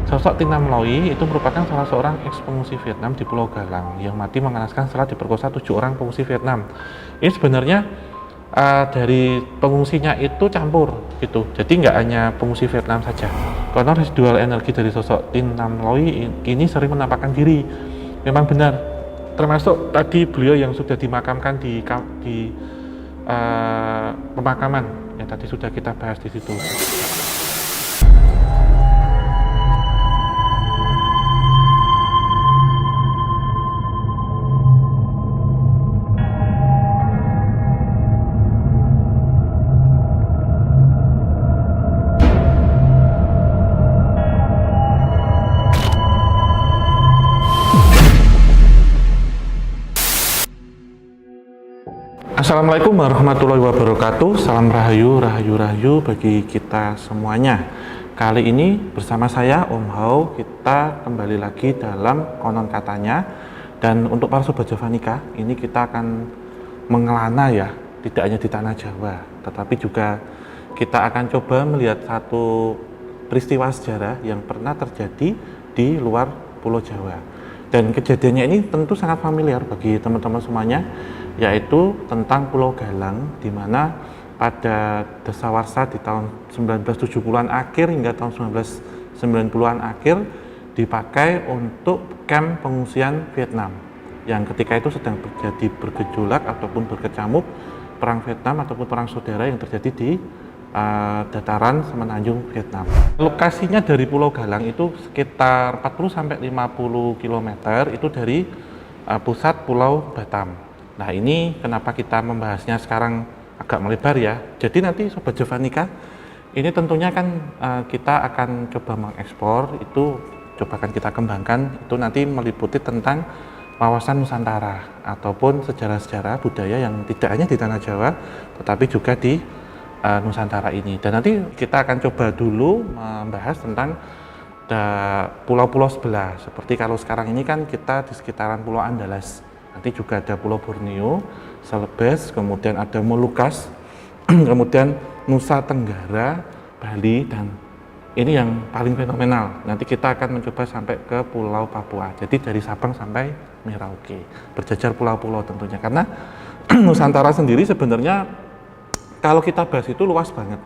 Sosok Tin Nam Loy itu merupakan salah seorang eks-pengungsi Vietnam di Pulau Galang yang mati mengenaskan setelah diperkosa 7 orang pengungsi Vietnam. Ini sebenarnya dari pengungsinya itu campur gitu, jadi nggak hanya pengungsi Vietnam saja. Karena residual energi dari sosok Tin Nam Loy ini sering menampakkan diri. Memang benar, termasuk tadi beliau yang sudah dimakamkan di pemakaman yang tadi sudah kita bahas di situ. Assalamualaikum warahmatullahi wabarakatuh. Salam rahayu, rahayu bagi kita semuanya. Kali ini bersama saya Om Hao, kita kembali lagi dalam Konon Katanya. Dan untuk para sobat Javanika, ini kita akan mengelana ya, tidak hanya di tanah Jawa, tetapi juga kita akan coba melihat satu peristiwa sejarah yang pernah terjadi di luar Pulau Jawa. Dan kejadiannya ini tentu sangat familiar bagi teman-teman semuanya, yaitu tentang Pulau Galang, di mana pada dasawarsa di tahun 1970-an akhir hingga tahun 1990-an akhir dipakai untuk kamp pengungsian Vietnam, yang ketika itu sedang terjadi bergejolak ataupun berkecamuk perang Vietnam ataupun perang saudara yang terjadi di dataran semenanjung Vietnam. Lokasinya dari Pulau Galang itu sekitar 40-50 km itu dari pusat Pulau Batam. Nah, ini kenapa kita membahasnya sekarang agak melebar ya. Jadi nanti Sobat Javanika, ini tentunya kan kita akan coba mengekspor, itu coba akan kita kembangkan, itu nanti meliputi tentang wawasan Nusantara ataupun sejarah-sejarah budaya yang tidak hanya di tanah Jawa, tetapi juga di Nusantara ini. Dan nanti kita akan coba dulu membahas tentang pulau-pulau sebelah. Seperti kalau sekarang ini kan kita di sekitaran Pulau Andalas. Nanti juga ada Pulau Borneo, Celebes, kemudian ada Molucas, kemudian Nusa Tenggara, Bali, dan ini yang paling fenomenal. Nanti kita akan mencoba sampai ke Pulau Papua. Jadi dari Sabang sampai Merauke, berjajar pulau-pulau tentunya. Karena Nusantara sendiri sebenarnya kalau kita bahas itu luas banget.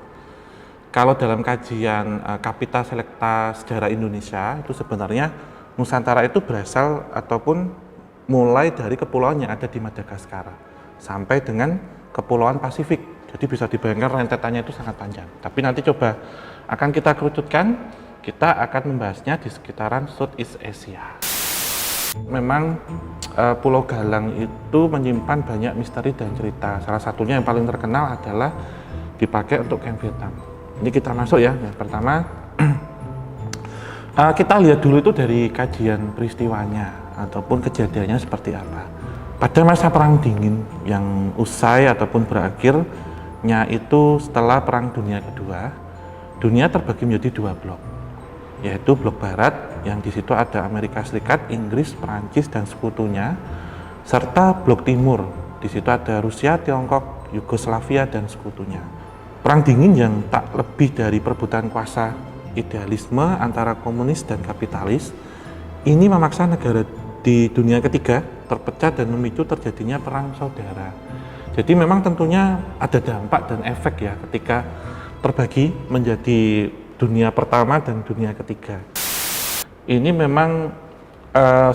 Kalau dalam kajian Kapita Selekta Sejarah Indonesia, itu sebenarnya Nusantara itu berasal ataupun mulai dari kepulauan yang ada di Madagaskar sampai dengan kepulauan Pasifik. Jadi bisa dibayangkan rentetannya itu sangat panjang. Tapi nanti coba akan kita kerucutkan, kita akan membahasnya di sekitaran Southeast Asia. Memang Pulau Galang itu menyimpan banyak misteri dan cerita. Salah satunya yang paling terkenal adalah dipakai untuk kamp Vietnam. Ini kita masuk ya. Yang pertama, kita lihat dulu itu dari kajian peristiwanya ataupun kejadiannya seperti apa. Pada masa Perang Dingin yang usai ataupun berakhirnya itu setelah Perang Dunia Kedua, dunia terbagi menjadi dua blok, yaitu blok barat yang di situ ada Amerika Serikat, Inggris, Perancis dan sekutunya, serta blok timur, di situ ada Rusia, Tiongkok, Yugoslavia dan sekutunya. Perang dingin yang tak lebih dari perebutan kuasa idealisme antara komunis dan kapitalis ini memaksa negara di dunia ketiga terpecah dan memicu terjadinya perang saudara. Jadi memang tentunya ada dampak dan efek ya ketika terbagi menjadi dunia pertama dan dunia ketiga. Ini memang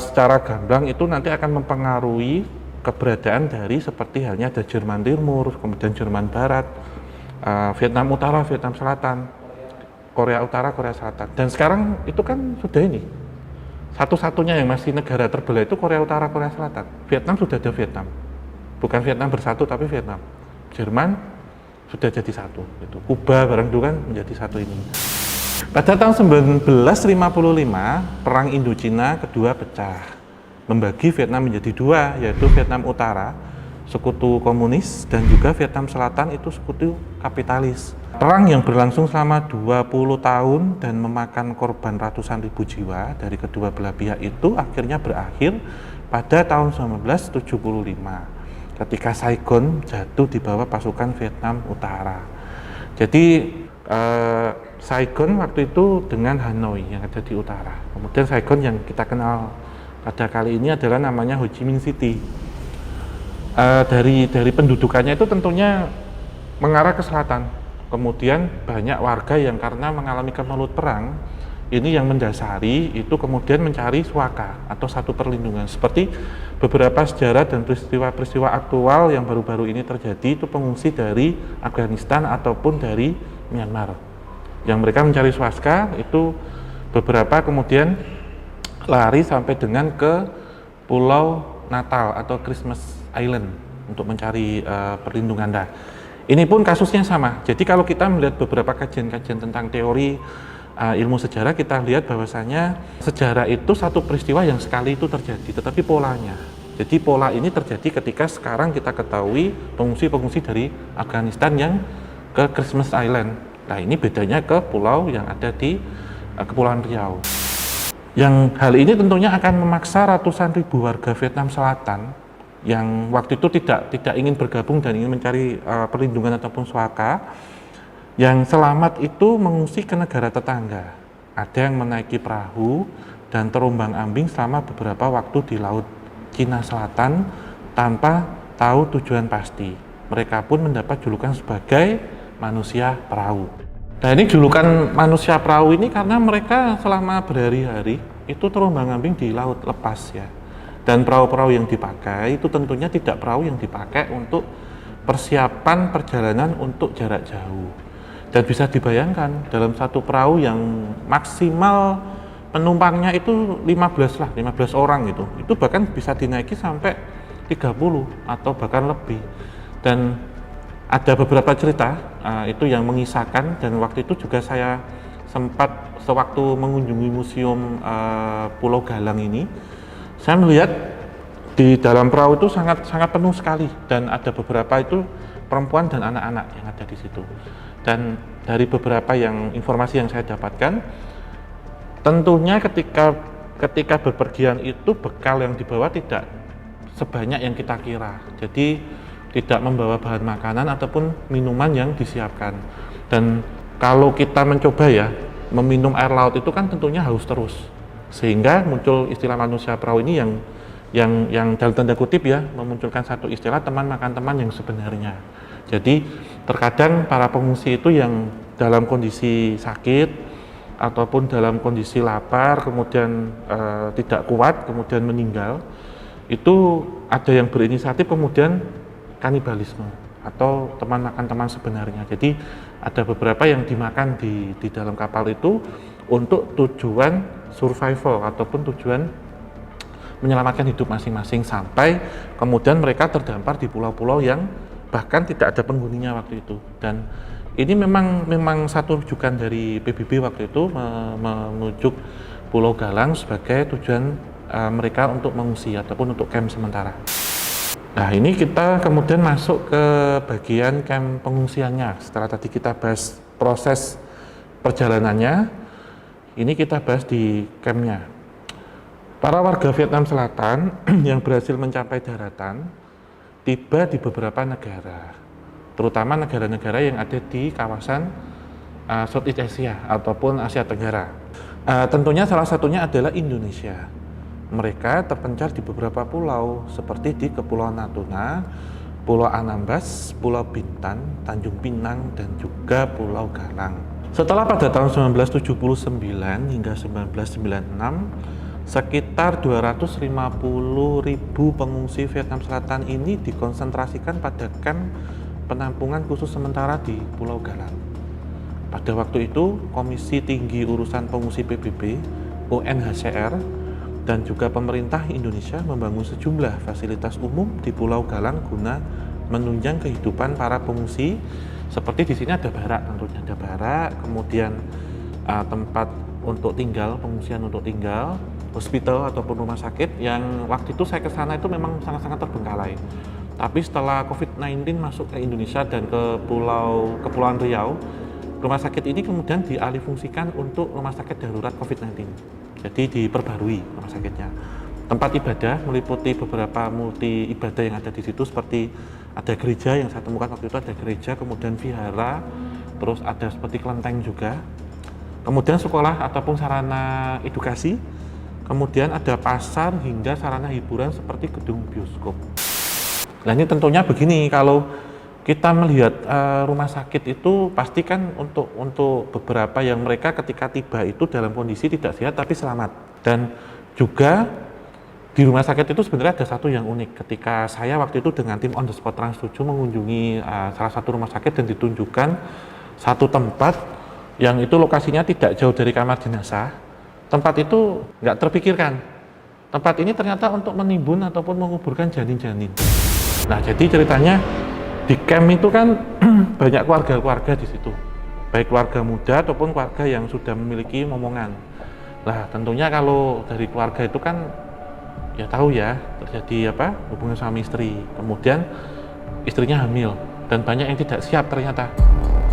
secara gamblang itu nanti akan mempengaruhi keberadaan dari seperti halnya ada Jerman Timur, kemudian Jerman Barat, Vietnam Utara, Vietnam Selatan, Korea Utara, Korea Selatan. Dan sekarang itu kan sudah ini, satu-satunya yang masih negara terbelah itu Korea Utara, Korea Selatan. Vietnam sudah ada Vietnam, bukan Vietnam bersatu tapi Vietnam. Jerman sudah jadi satu, itu Kuba barang itu kan menjadi satu ini. Pada tahun 1955, Perang Indochina kedua pecah, membagi Vietnam menjadi dua, yaitu Vietnam Utara, sekutu komunis, dan juga Vietnam Selatan itu sekutu kapitalis. Perang yang berlangsung selama 20 tahun dan memakan korban ratusan ribu jiwa dari kedua belah pihak itu akhirnya berakhir pada tahun 1975 ketika Saigon jatuh di bawah pasukan Vietnam Utara. Jadi Saigon waktu itu dengan Hanoi yang ada di utara. Kemudian Saigon yang kita kenal pada kali ini adalah namanya Ho Chi Minh City. Dari pendudukannya itu tentunya mengarah ke selatan. Kemudian banyak warga yang karena mengalami kemelut perang, ini yang mendasari itu kemudian mencari suaka atau satu perlindungan. Seperti beberapa sejarah dan peristiwa-peristiwa aktual yang baru-baru ini terjadi, itu pengungsi dari Afghanistan ataupun dari Myanmar. Yang mereka mencari suaka itu beberapa kemudian lari sampai dengan ke Pulau Natal atau Christmas Island untuk mencari perlindungan. Ini pun kasusnya sama. Jadi kalau kita melihat beberapa kajian-kajian tentang teori ilmu sejarah, kita lihat bahwasanya sejarah itu satu peristiwa yang sekali itu terjadi, tetapi polanya. Jadi pola ini terjadi ketika sekarang kita ketahui pengungsi-pengungsi dari Afghanistan yang ke Christmas Island. Nah, ini bedanya ke pulau yang ada di Kepulauan Riau. Yang hal ini tentunya akan memaksa ratusan ribu warga Vietnam Selatan yang waktu itu tidak ingin bergabung dan ingin mencari perlindungan ataupun suaka, yang selamat itu mengungsi ke negara tetangga. Ada yang menaiki perahu dan terombang-ambing selama beberapa waktu di Laut Cina Selatan tanpa tahu tujuan pasti. Mereka pun mendapat julukan sebagai manusia perahu. Nah, ini julukan manusia perahu ini karena mereka selama berhari-hari itu terombang-ambing di laut lepas ya. Dan perahu-perahu yang dipakai itu tentunya tidak perahu yang dipakai untuk persiapan perjalanan untuk jarak jauh. Dan bisa dibayangkan dalam satu perahu yang maksimal penumpangnya itu 15 orang gitu. Itu bahkan bisa dinaiki sampai 30 atau bahkan lebih. Dan ada beberapa cerita itu yang mengisahkan, dan waktu itu juga saya sempat sewaktu mengunjungi museum Pulau Galang ini, saya melihat di dalam perahu itu sangat penuh sekali, dan ada beberapa itu perempuan dan anak-anak yang ada di situ. Dan dari beberapa informasi yang saya dapatkan, tentunya ketika bepergian itu bekal yang dibawa tidak sebanyak yang kita kira. Jadi tidak membawa bahan makanan ataupun minuman yang disiapkan. Dan kalau kita mencoba ya meminum air laut itu kan tentunya haus terus. Sehingga muncul istilah manusia perahu ini yang dalam tanda kutip ya memunculkan satu istilah teman makan teman yang sebenarnya. Jadi terkadang para pengungsi itu yang dalam kondisi sakit ataupun dalam kondisi lapar kemudian tidak kuat kemudian meninggal, itu ada yang berinisiatif kemudian kanibalisme atau teman makan teman sebenarnya. Jadi ada beberapa yang dimakan di dalam kapal itu untuk tujuan survival ataupun tujuan menyelamatkan hidup masing-masing sampai kemudian mereka terdampar di pulau-pulau yang bahkan tidak ada penghuninya waktu itu. Dan ini memang satu rujukan dari PBB waktu itu menuju Pulau Galang sebagai tujuan mereka untuk mengungsi ataupun untuk camp sementara. Nah, ini kita kemudian masuk ke bagian camp pengungsiannya. Setelah tadi kita bahas proses perjalanannya, ini kita bahas di campnya. Para warga Vietnam Selatan yang berhasil mencapai daratan tiba di beberapa negara, terutama negara-negara yang ada di kawasan Southeast Asia ataupun Asia Tenggara. Tentunya salah satunya adalah Indonesia. Mereka terpencar di beberapa pulau seperti di Kepulauan Natuna, Pulau Anambas, Pulau Bintan, Tanjung Pinang, dan juga Pulau Galang. Setelah pada tahun 1979 hingga 1996, sekitar 250.000 pengungsi Vietnam Selatan ini dikonsentrasikan pada kamp penampungan khusus sementara di Pulau Galang. Pada waktu itu, Komisi Tinggi Urusan Pengungsi PBB, UNHCR, dan juga pemerintah Indonesia membangun sejumlah fasilitas umum di Pulau Galang guna menunjang kehidupan para pengungsi. Seperti di sini ada barak, tentunya ada barak, kemudian tempat untuk tinggal, pengungsian untuk tinggal, hospital ataupun rumah sakit yang waktu itu saya ke sana itu memang sangat-sangat terbengkalai. Tapi setelah COVID-19 masuk ke Indonesia dan ke Kepulauan Riau, rumah sakit ini kemudian dialihfungsikan untuk rumah sakit darurat COVID-19. Jadi diperbarui rumah sakitnya. Tempat ibadah meliputi beberapa multi ibadah yang ada di situ, seperti ada gereja yang saya temukan waktu itu, ada gereja, kemudian vihara, terus ada seperti kelenteng juga, kemudian sekolah ataupun sarana edukasi, kemudian ada pasar hingga sarana hiburan seperti gedung bioskop. Nah ini tentunya begini, kalau kita melihat rumah sakit itu pasti kan untuk beberapa yang mereka ketika tiba itu dalam kondisi tidak sehat tapi selamat. Dan juga di rumah sakit itu sebenarnya ada satu yang unik. Ketika saya waktu itu dengan tim On The Spot Trans 7 mengunjungi salah satu rumah sakit dan ditunjukkan satu tempat yang itu lokasinya tidak jauh dari kamar jenazah. Tempat itu nggak terpikirkan. Tempat ini ternyata untuk menimbun ataupun menguburkan janin-janin. Nah jadi ceritanya di camp itu kan banyak keluarga-keluarga di situ, baik keluarga muda ataupun keluarga yang sudah memiliki momongan. Nah tentunya kalau dari keluarga itu kan ya tahu ya terjadi hubungan suami istri, kemudian istrinya hamil dan banyak yang tidak siap ternyata.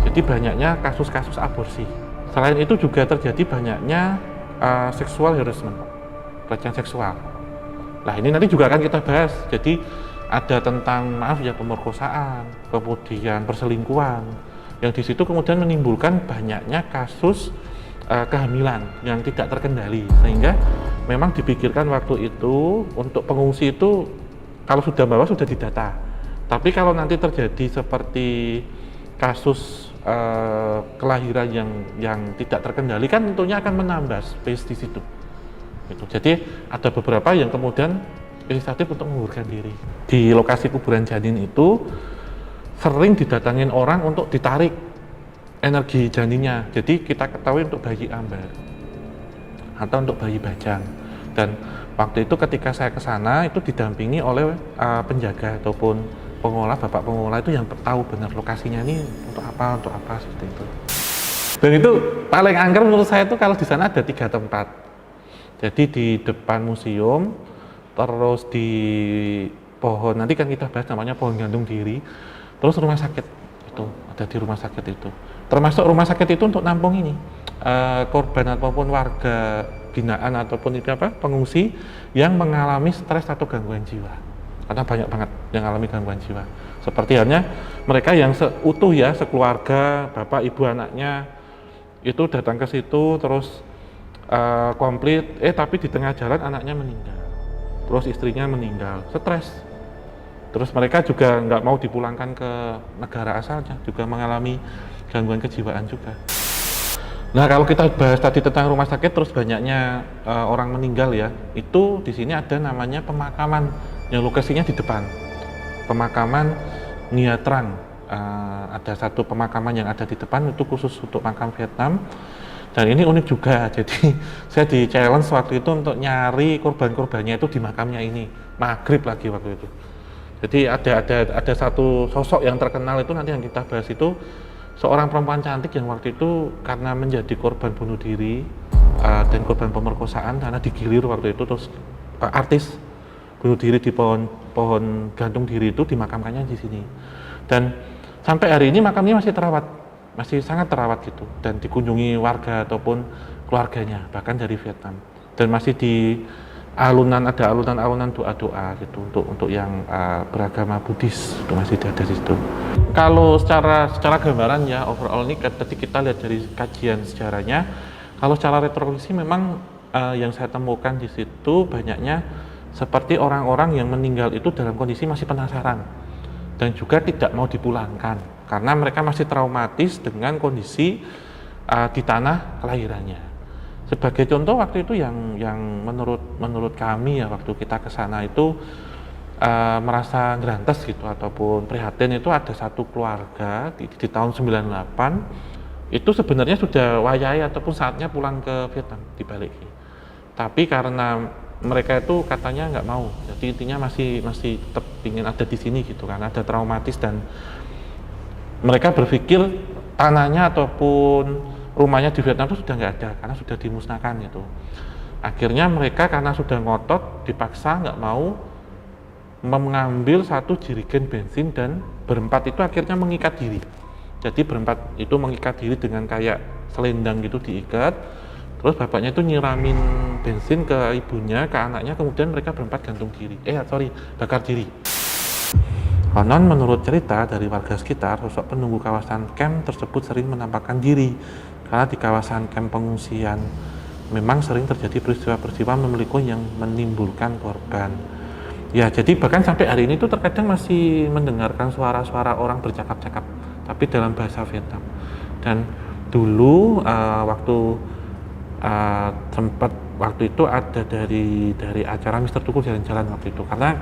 Jadi banyaknya kasus-kasus aborsi. Selain itu juga terjadi banyaknya sexual harassment, pelecehan seksual. Nah ini nanti juga akan kita bahas. Jadi ada tentang pemerkosaan, kemudian perselingkuhan, yang di situ kemudian menimbulkan banyaknya kasus kehamilan yang tidak terkendali, sehingga memang dipikirkan waktu itu untuk pengungsi itu kalau sudah bawa sudah didata. Tapi kalau nanti terjadi seperti kasus kelahiran yang tidak terkendali kan tentunya akan menambah space di situ. Gitu. Jadi ada beberapa yang kemudian inisiatif untuk menguburkan diri. Di lokasi kuburan janin itu sering didatangin orang untuk ditarik energi janinnya. Jadi kita ketahui untuk bayi ambar atau untuk bayi bajang. Dan waktu itu ketika saya ke sana itu didampingi oleh penjaga ataupun pengelola, bapak pengelola itu yang tahu benar lokasinya ini untuk apa seperti itu. Dan itu paling angker menurut saya itu kalau di sana ada 3 tempat. Jadi di depan museum, terus di pohon, nanti kan kita bahas namanya pohon gantung diri, terus rumah sakit itu, ada di rumah sakit itu. Termasuk rumah sakit itu untuk nampung ini, korban ataupun warga binaan ataupun pengungsi yang mengalami stres atau gangguan jiwa. Karena banyak banget yang mengalami gangguan jiwa. Seperti halnya mereka yang seutuh ya, sekeluarga, bapak, ibu, anaknya, itu datang ke situ, terus komplit, tapi di tengah jalan anaknya meninggal. Terus istrinya meninggal, stres. Terus mereka juga nggak mau dipulangkan ke negara asalnya, juga mengalami gangguan kejiwaan juga. Nah kalau kita bahas tadi tentang rumah sakit, terus banyaknya orang meninggal ya, itu di sini ada namanya pemakaman yang lokasinya di depan. Pemakaman Nha Trang, ada satu pemakaman yang ada di depan itu khusus untuk makam Vietnam. Dan ini unik juga, jadi saya di challenge waktu itu untuk nyari korban-korbannya itu di makamnya ini, maghrib lagi waktu itu. Jadi ada satu sosok yang terkenal itu nanti yang kita bahas itu seorang perempuan cantik yang waktu itu karena menjadi korban bunuh diri dan korban pemerkosaan karena digilir waktu itu, terus artis bunuh diri di pohon gantung diri itu dimakamkannya di sini. Dan sampai hari ini makamnya masih terawat. Masih sangat terawat gitu dan dikunjungi warga ataupun keluarganya bahkan dari Vietnam, dan masih di ada alunan doa-doa gitu untuk yang beragama Buddhis itu masih ada di situ. Kalau secara gambaran ya overall ini tadi kita lihat dari kajian sejarahnya, kalau secara retrospeksi memang yang saya temukan di situ banyaknya seperti orang-orang yang meninggal itu dalam kondisi masih penasaran dan juga tidak mau dipulangkan karena mereka masih traumatis dengan kondisi di tanah kelahirannya. Sebagai contoh waktu itu yang menurut kami ya waktu kita ke sana itu merasa gerantes gitu ataupun prihatin, itu ada satu keluarga di tahun 98 itu sebenarnya sudah wayai ataupun saatnya pulang ke Vietnam dibalikin. Tapi karena mereka itu katanya nggak mau, jadi intinya masih tetap ingin ada di sini gitu kan, ada traumatis dan mereka berpikir tanahnya ataupun rumahnya di Vietnam itu sudah nggak ada karena sudah dimusnahkan gitu. Akhirnya mereka karena sudah ngotot dipaksa nggak mau mengambil satu jerigen bensin dan berempat itu akhirnya mengikat diri. Jadi berempat itu mengikat diri dengan kayak selendang gitu diikat. Terus bapaknya itu nyiramin bensin ke ibunya, ke anaknya, kemudian mereka berempat gantung diri. Bakar diri. Konon menurut cerita dari warga sekitar, sosok penunggu kawasan camp tersebut sering menampakkan diri Karena di kawasan kamp pengungsian memang sering terjadi peristiwa-peristiwa memiliki yang menimbulkan korban. Ya, jadi bahkan sampai hari ini tuh terkadang masih mendengarkan suara-suara orang bercakap-cakap, tapi dalam bahasa Vietnam. Dan dulu waktu itu ada dari acara Mr. Tukul jalan-jalan waktu itu, karena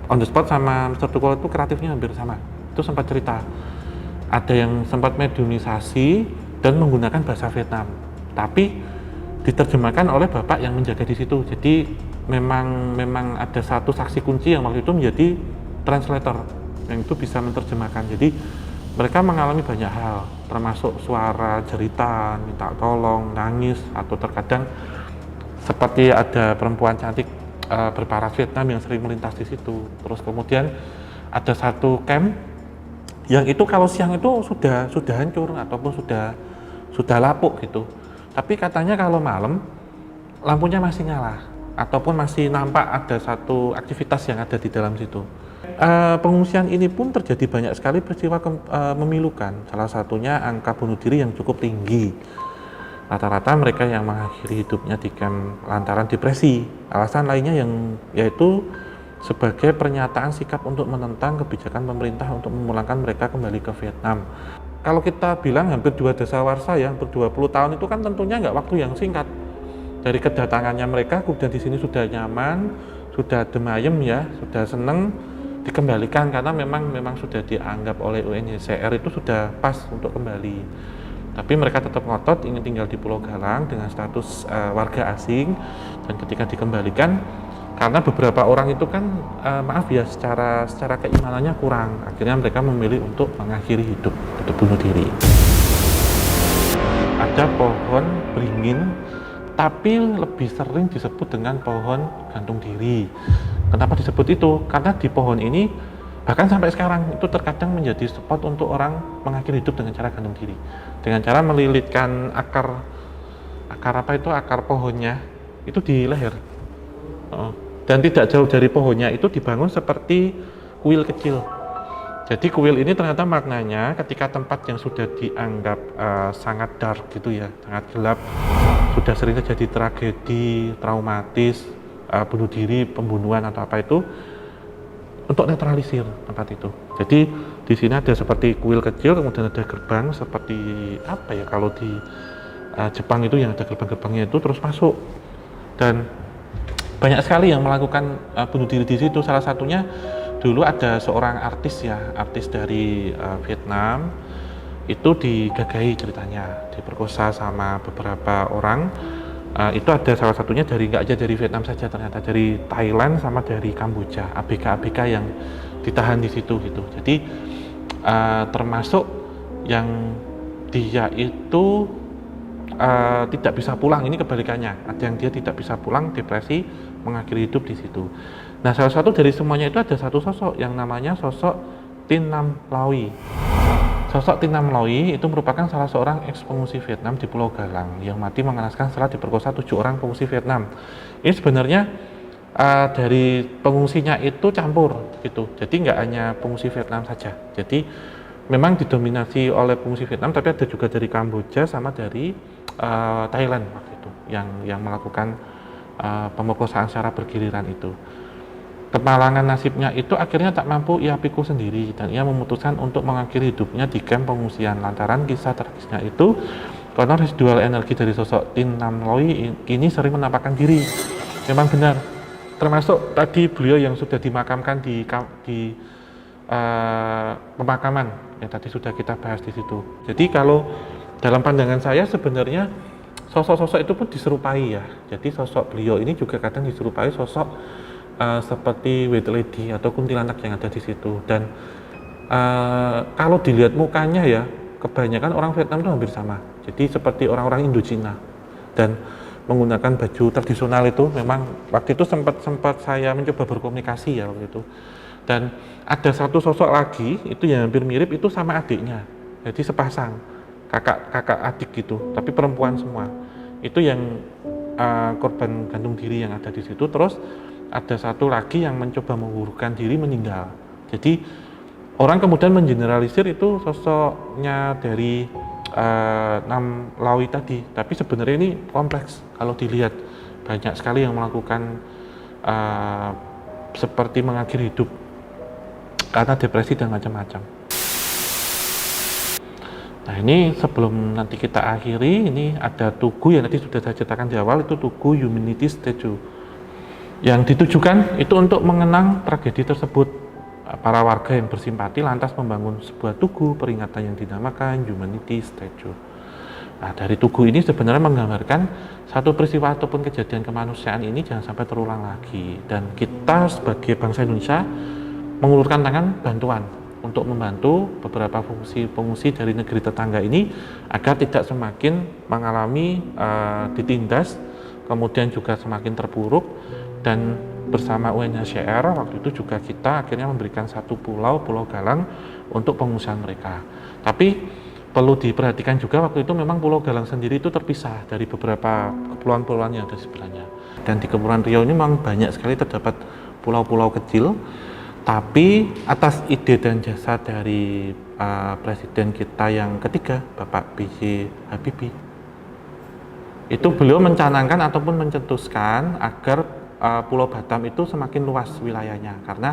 on the spot sama Mr. Tukul itu kreatifnya hampir sama. Itu sempat cerita ada yang sempat mediumisasi dan menggunakan bahasa Vietnam, tapi diterjemahkan oleh bapak yang menjaga di situ. Jadi memang ada satu saksi kunci yang waktu itu menjadi translator yang itu bisa menerjemahkan. Jadi mereka mengalami banyak hal, termasuk suara jeritan, minta tolong, nangis, atau terkadang seperti ada perempuan cantik berparas Vietnam yang sering melintas di situ. Terus kemudian ada satu camp yang itu kalau siang itu sudah hancur ataupun sudah lapuk gitu. Tapi katanya kalau malam lampunya masih nyala ataupun masih nampak ada satu aktivitas yang ada di dalam situ. Pengungsian ini pun terjadi banyak sekali peristiwa memilukan. Salah satunya angka bunuh diri yang cukup tinggi. Rata-rata mereka yang mengakhiri hidupnya di kamp lantaran depresi. Alasan lainnya yaitu sebagai pernyataan sikap untuk menentang kebijakan pemerintah untuk memulangkan mereka kembali ke Vietnam. Kalau kita bilang hampir 2 dasawarsa ya, hampir 20 tahun itu kan tentunya nggak waktu yang singkat. Dari kedatangannya mereka, kemudian di sini sudah nyaman, sudah adem ayem ya, sudah seneng, dikembalikan karena memang sudah dianggap oleh UNHCR itu sudah pas untuk kembali. Tapi mereka tetap ngotot ingin tinggal di Pulau Galang dengan status warga asing, dan ketika dikembalikan karena beberapa orang itu kan maaf ya secara keimanannya kurang, akhirnya mereka memilih untuk mengakhiri hidup, untuk bunuh diri. Ada pohon beringin tapi lebih sering disebut dengan pohon gantung diri. Kenapa disebut itu? Karena di pohon ini bahkan sampai sekarang itu terkadang menjadi spot untuk orang mengakhiri hidup dengan cara gantung diri, dengan cara melilitkan akar pohonnya itu di leher. Dan tidak jauh dari pohonnya itu dibangun seperti kuil kecil. Jadi kuil ini ternyata maknanya ketika tempat yang sudah dianggap sangat dark gitu ya, sangat gelap, sudah sering terjadi tragedi, traumatis, bunuh diri, pembunuhan atau apa itu, untuk netralisir tempat itu. Jadi di sini ada seperti kuil kecil, kemudian ada gerbang seperti apa ya kalau di Jepang itu yang ada gerbang-gerbangnya itu terus masuk. Dan banyak sekali yang melakukan bunuh diri di situ. Salah satunya dulu ada seorang artis dari Vietnam itu digagahi ceritanya, diperkosa sama beberapa orang. Itu ada salah satunya nggak aja dari Vietnam saja, ternyata dari Thailand sama dari Kamboja, ABK yang ditahan di situ gitu. Jadi termasuk yang dia itu tidak bisa pulang, ini kebalikannya. Ada yang dia tidak bisa pulang, depresi, mengakhiri hidup di situ. Nah, salah satu dari semuanya itu ada satu sosok yang namanya sosok Tin Nam Loy. Sosok Tin Nam Loy itu merupakan salah seorang eks-pengungsi Vietnam di Pulau Galang yang mati mengenaskan setelah diperkosa 7 orang pengungsi Vietnam. Ini sebenarnya dari pengungsinya itu campur gitu. Jadi nggak hanya pengungsi Vietnam saja. Jadi memang didominasi oleh pengungsi Vietnam, tapi ada juga dari Kamboja sama dari Thailand waktu itu yang melakukan pemerkosaan secara bergiliran itu. Kemalangan nasibnya itu akhirnya tak mampu ia pikul sendiri, dan ia memutuskan untuk mengakhiri hidupnya di kamp pengungsian. Lantaran kisah tragisnya itu, konon residual energi dari sosok Tin Nam Loy kini sering menampakkan diri. Memang benar, termasuk tadi beliau yang sudah dimakamkan di pemakaman yang tadi sudah kita bahas di situ. Jadi kalau dalam pandangan saya sebenarnya sosok-sosok itu pun diserupai ya. Jadi sosok beliau ini juga kadang diserupai sosok seperti White Lady atau kuntilanak yang ada di situ. Dan kalau dilihat mukanya ya, kebanyakan orang Vietnam itu hampir sama. Jadi seperti orang-orang Indochina dan menggunakan baju tradisional itu. Memang waktu itu sempat saya mencoba berkomunikasi ya waktu itu. Dan ada satu sosok lagi itu yang hampir mirip, itu sama adiknya. Jadi sepasang kakak adik gitu, tapi perempuan semua. Itu yang korban gantung diri yang ada di situ. Terus ada satu lagi yang mencoba mengurungkan diri, meninggal. Jadi orang kemudian mengeneralisir itu sosoknya dari Lawi tadi. Tapi sebenarnya ini kompleks kalau dilihat, banyak sekali yang melakukan seperti mengakhiri hidup karena depresi dan macam-macam. Nah, ini sebelum nanti kita akhiri, ini ada tugu yang nanti sudah saya ceritakan di awal, itu tugu Humanity Statue yang ditujukan itu untuk mengenang tragedi tersebut. Para warga yang bersimpati lantas membangun sebuah tugu peringatan yang dinamakan Humanity Statue. Nah, dari tugu ini sebenarnya menggambarkan satu peristiwa ataupun kejadian kemanusiaan ini jangan sampai terulang lagi, dan kita sebagai bangsa Indonesia mengulurkan tangan bantuan untuk membantu beberapa pengungsi dari negeri tetangga ini agar tidak semakin mengalami ditindas, kemudian juga semakin terpuruk. Dan bersama UNHCR waktu itu juga kita akhirnya memberikan satu pulau Galang untuk pengungsian mereka. Tapi perlu diperhatikan juga waktu itu memang Pulau Galang sendiri itu terpisah dari beberapa kepulauan-kepulauan yang ada di sebelahnya. Dan di Kepulauan Riau ini memang banyak sekali terdapat pulau-pulau kecil. Tapi atas ide dan jasa dari presiden kita yang ketiga, Bapak B.J. Habibie, itu beliau mencanangkan ataupun mencetuskan agar Pulau Batam itu semakin luas wilayahnya, karena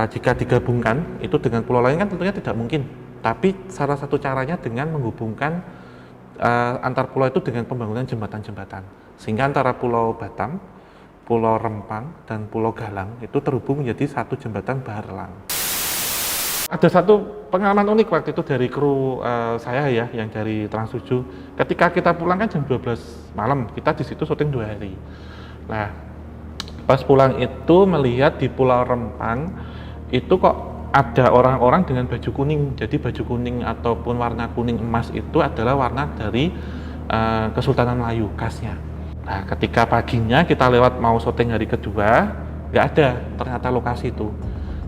jika digabungkan itu dengan pulau lain kan tentunya tidak mungkin. Tapi salah satu caranya dengan menghubungkan antar pulau itu dengan pembangunan jembatan-jembatan, sehingga antara Pulau Batam, Pulau Rempang, dan Pulau Galang itu terhubung menjadi satu jembatan Barelang. Ada satu pengalaman unik waktu itu dari kru saya ya, yang dari Trans 7. Ketika kita pulang kan jam 12 malam, kita di situ syuting 2 hari. Nah, pas pulang itu melihat di Pulau Rempang itu kok ada orang-orang dengan baju kuning. Jadi baju kuning ataupun warna kuning emas itu adalah warna dari Kesultanan Melayu, khasnya. Nah, ketika paginya kita lewat mau syuting hari kedua, nggak ada ternyata lokasi itu.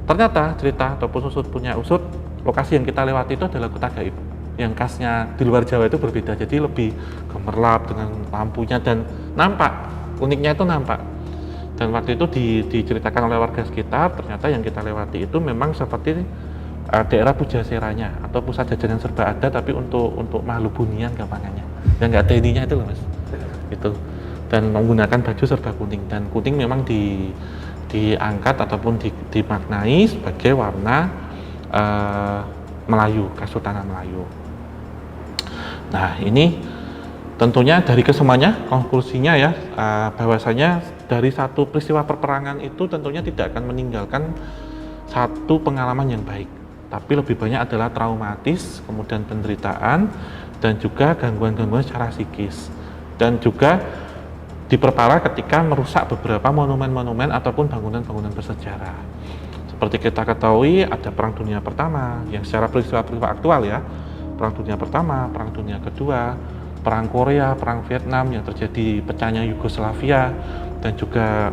Ternyata cerita ataupun punya usut, lokasi yang kita lewati itu adalah kota gaib, yang khasnya di luar Jawa itu berbeda, jadi lebih gemerlap dengan lampunya dan nampak, uniknya itu nampak. Dan waktu itu diceritakan oleh warga sekitar, ternyata yang kita lewati itu memang seperti daerah Pujaseranya atau pusat jajanan serba ada, tapi untuk makhluk bunian gampangannya, yang nggak ada ininya itu loh mas, itu. Dan menggunakan baju serba kuning, dan kuning memang diangkat ataupun dimaknai sebagai warna Melayu, Kesultanan Melayu. Nah, ini tentunya dari kesemuanya konklusinya ya, bahwasanya dari satu peristiwa perperangan itu tentunya tidak akan meninggalkan satu pengalaman yang baik, tapi lebih banyak adalah traumatis, kemudian penderitaan, dan juga gangguan-gangguan secara psikis, dan juga diperparah ketika merusak beberapa monumen-monumen ataupun bangunan-bangunan bersejarah. Seperti kita ketahui ada Perang Dunia Pertama yang secara peristiwa aktual ya, Perang Dunia Pertama, Perang Dunia Kedua, Perang Korea, Perang Vietnam yang terjadi pecahnya Yugoslavia, dan juga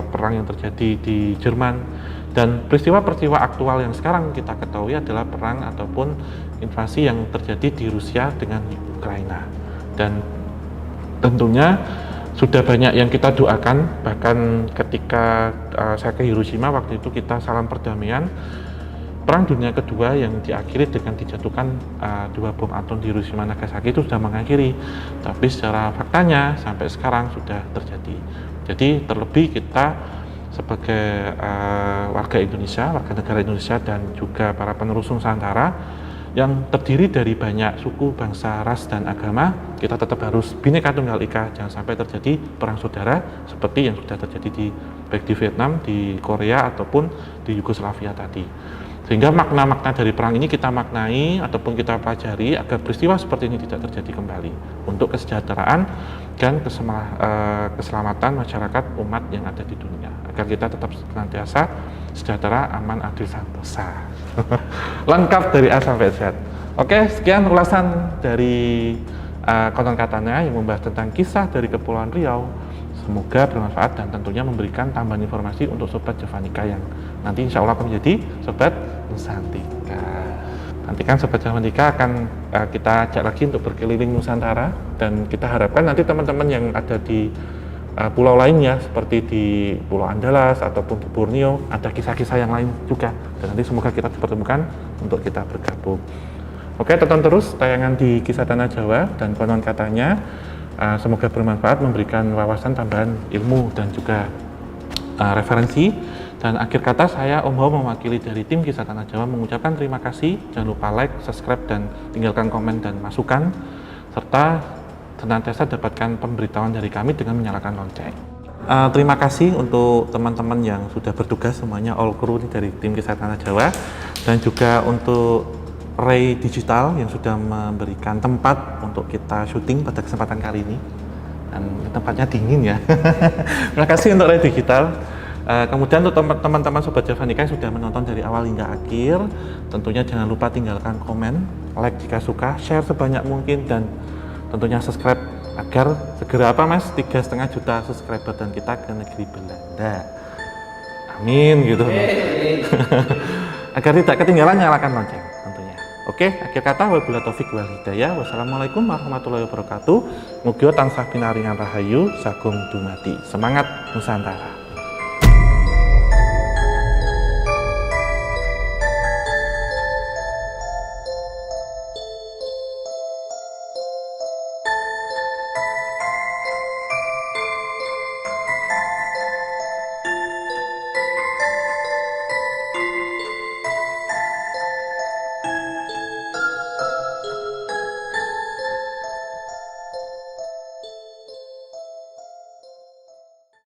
perang yang terjadi di Jerman. Dan peristiwa-peristiwa aktual yang sekarang kita ketahui adalah perang ataupun invasi yang terjadi di Rusia dengan Ukraina. Dan tentunya sudah banyak yang kita doakan, bahkan ketika saya ke Hiroshima waktu itu kita salam perdamaian. Perang Dunia Kedua yang diakhiri dengan dijatuhkan 2 bom atom di Hiroshima Nagasaki itu sudah mengakhiri, tapi secara faktanya sampai sekarang sudah terjadi. Jadi terlebih kita sebagai warga Indonesia, warga negara Indonesia, dan juga para penerus Nusantara yang terdiri dari banyak suku, bangsa, ras, dan agama, kita tetap harus Bhinneka Tunggal Ika, jangan sampai terjadi perang saudara seperti yang sudah terjadi baik di Vietnam, di Korea, ataupun di Yugoslavia tadi. Sehingga makna-makna dari perang ini kita maknai ataupun kita pelajari agar peristiwa seperti ini tidak terjadi kembali, untuk kesejahteraan dan keselamatan masyarakat umat yang ada di dunia, agar kita tetap senantiasa sejahtera, aman, adil, sentosa. Lengkap dari A sampai Z. Oke, sekian ulasan dari Konon Katanya yang membahas tentang kisah dari Kepulauan Riau. Semoga bermanfaat dan tentunya memberikan tambahan informasi untuk Sobat Javanika yang nanti insya Allah akan menjadi Sobat Nusantika. Nanti kan Sobat Javanika akan kita ajak lagi untuk berkeliling Nusantara, dan kita harapkan nanti teman-teman yang ada di pulau lainnya seperti di Pulau Andalas ataupun di Borneo ada kisah-kisah yang lain juga, dan nanti semoga kita dipertemukan untuk kita bergabung. Oke, tonton terus tayangan di Kisah Tanah Jawa dan konon katanya. Semoga bermanfaat, memberikan wawasan tambahan ilmu dan juga referensi. Dan akhir kata, saya Om Ho mewakili dari tim Kisah Tanah Jawa mengucapkan terima kasih. Jangan lupa like, subscribe, dan tinggalkan komen dan masukan, serta senantiasa dapatkan pemberitahuan dari kami dengan menyalakan lonceng. Terima kasih untuk teman-teman yang sudah bertugas semuanya, all crew dari tim Kisah Tanah Jawa, dan juga untuk Ray Digital yang sudah memberikan tempat untuk kita syuting pada kesempatan kali ini, dan tempatnya dingin ya. Terima kasih untuk Ray Digital. Kemudian untuk teman-teman Sobat Javanika yang sudah menonton dari awal hingga akhir, tentunya jangan lupa tinggalkan komen, like jika suka, share sebanyak mungkin, dan tentunya subscribe agar segera 3,5 juta subscriber dan kita ke negeri Belanda. Amin gitu. Agar tidak ketinggalan, nyalakan lonceng tentunya. Oke, akhir kata wabillahi taufik wal hidayah. Wassalamualaikum warahmatullahi wabarakatuh. Mugia tansah pinaringan rahayu sagung dumadi. Semangat Nusantara.